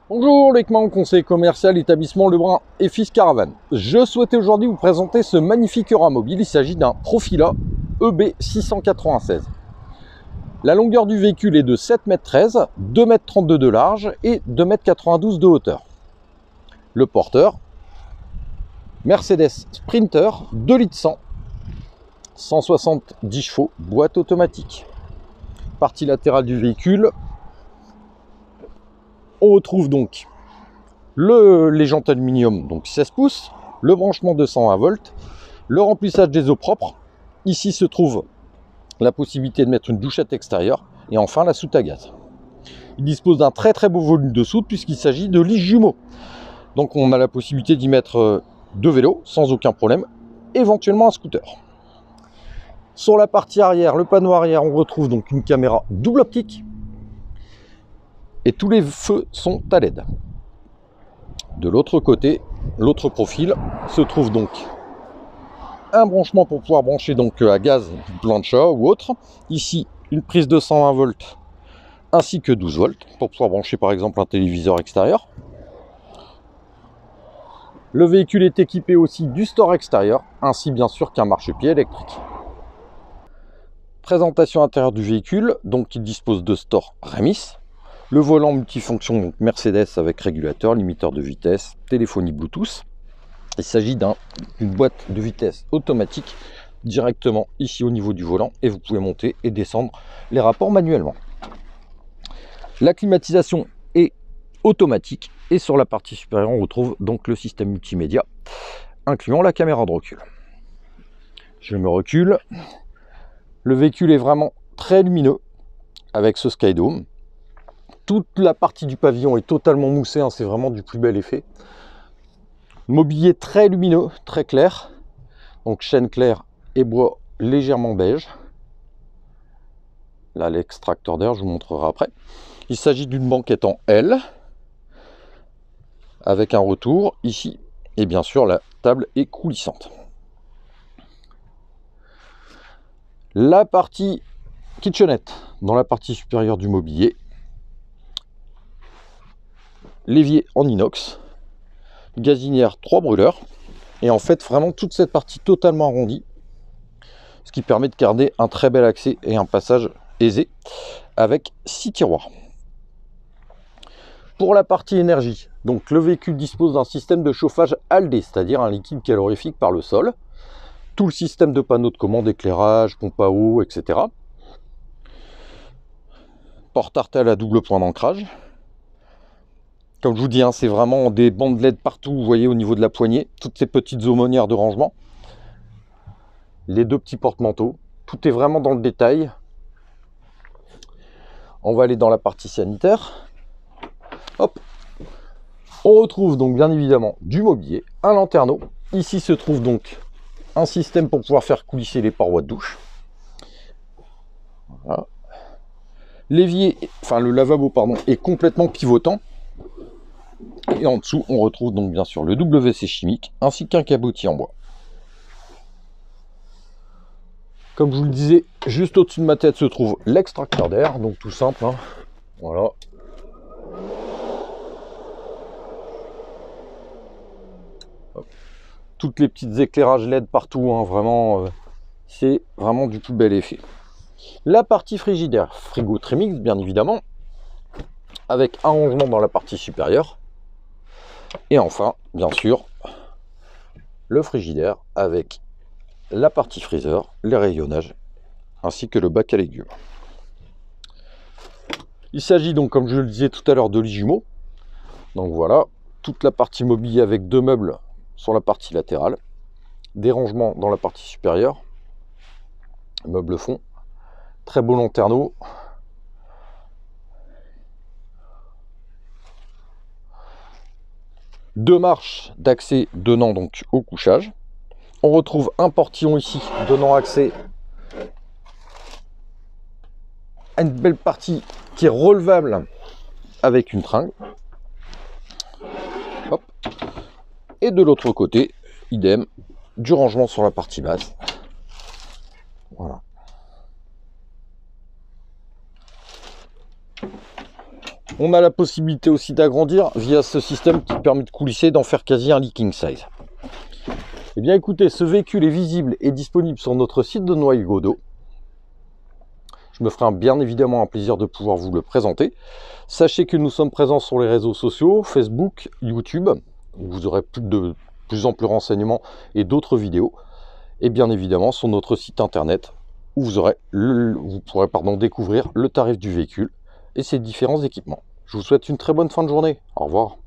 Bonjour, Lekman, conseiller commercial, établissement Lebrun et Fils Caravane. Je souhaitais aujourd'hui vous présenter ce magnifique Eura-Mobile. Il s'agit d'un Profila EB696. La longueur du véhicule est de 7,13 m, 2,32 m de large et 2,92 m de hauteur. Le porteur, Mercedes Sprinter 2 litres 100, 170 chevaux, boîte automatique. Partie latérale du véhicule, on retrouve donc les jantes aluminium, donc 16 pouces, le branchement de 120 volts, le remplissage des eaux propres. Ici se trouve la possibilité de mettre une douchette extérieure et enfin la soute à gaz. Il dispose d'un très beau volume de soute puisqu'il s'agit de lits jumeaux. Donc on a la possibilité d'y mettre deux vélos sans aucun problème, éventuellement un scooter. Sur la partie arrière, le panneau arrière, on retrouve donc une caméra double optique et tous les feux sont à LED. De l'autre côté, l'autre profil, se trouve donc un branchement pour pouvoir brancher donc à gaz, plancha ou autre. Ici, une prise de 120 volts ainsi que 12 volts pour pouvoir brancher par exemple un téléviseur extérieur. Le véhicule est équipé aussi du store extérieur ainsi bien sûr qu'un marchepied électrique. Présentation intérieure du véhicule, donc il dispose de store Remis. Le volant multifonction donc Mercedes avec régulateur, limiteur de vitesse, téléphonie Bluetooth. Il s'agit d'une boîte de vitesse automatique directement ici au niveau du volant et vous pouvez monter et descendre les rapports manuellement. La climatisation est automatique et sur la partie supérieure on retrouve donc le système multimédia incluant la caméra de recul. Je me recule. Le véhicule est vraiment très lumineux avec ce Skydome. Toute la partie du pavillon est totalement moussée, hein, c'est vraiment du plus bel effet. Mobilier très lumineux, très clair. Donc chêne clair et bois légèrement beige. Là, l'extracteur d'air, je vous montrerai après. Il s'agit d'une banquette en L avec un retour ici. Et bien sûr, la table est coulissante. La partie kitchenette dans la partie supérieure du mobilier. L'évier en inox, gazinière 3 brûleurs et en fait vraiment toute cette partie totalement arrondie, ce qui permet de garder un très bel accès et un passage aisé avec 6 tiroirs. Pour la partie énergie, donc le véhicule dispose d'un système de chauffage ALD, c'est-à-dire un liquide calorifique par le sol, tout le système de panneaux de commande, éclairage, pompe à eau, etc. Porte-artel à double point d'ancrage. Comme je vous dis, hein, c'est vraiment des bandes LED partout, vous voyez, au niveau de la poignée. Toutes ces petites aumônières de rangement. Les deux petits porte-manteaux. Tout est vraiment dans le détail. On va aller dans la partie sanitaire. Hop. On retrouve donc bien évidemment du mobilier, un lanterneau. Ici se trouve donc un système pour pouvoir faire coulisser les parois de douche. Voilà. L'évier, enfin le lavabo, pardon, est complètement pivotant. Et en dessous, on retrouve donc bien sûr le WC chimique ainsi qu'un cabotier en bois. Comme je vous le disais, juste au-dessus de ma tête se trouve l'extracteur d'air, donc tout simple, hein. Voilà. Hop. Toutes les petites éclairages LED partout, hein, vraiment, c'est vraiment du plus bel effet. La partie frigidaire, frigo Trimix bien évidemment, avec un rangement dans la partie supérieure. Et enfin, bien sûr, le frigidaire avec la partie freezer, les rayonnages, ainsi que le bac à légumes. Il s'agit donc, comme je le disais tout à l'heure, de lits jumeaux. Donc voilà, toute la partie mobilier avec deux meubles sur la partie latérale, des rangements dans la partie supérieure, meuble fond, très beau lanterneau. Deux marches d'accès donnant donc au couchage. On retrouve un portillon ici donnant accès à une belle partie qui est relevable avec une tringle. Hop. Et de l'autre côté, idem, du rangement sur la partie basse. Voilà. On a la possibilité aussi d'agrandir via ce système qui permet de coulisser, d'en faire quasi un leaking size. Eh bien écoutez, ce véhicule est visible et disponible sur notre site de Noailles-Godeau. Je me ferai bien évidemment un plaisir de pouvoir vous le présenter. Sachez que nous sommes présents sur les réseaux sociaux, Facebook, YouTube, où vous aurez de plus amples renseignements et d'autres vidéos. Et bien évidemment sur notre site internet, où vous pourrez découvrir le tarif du véhicule et ses différents équipements. Je vous souhaite une très bonne fin de journée. Au revoir.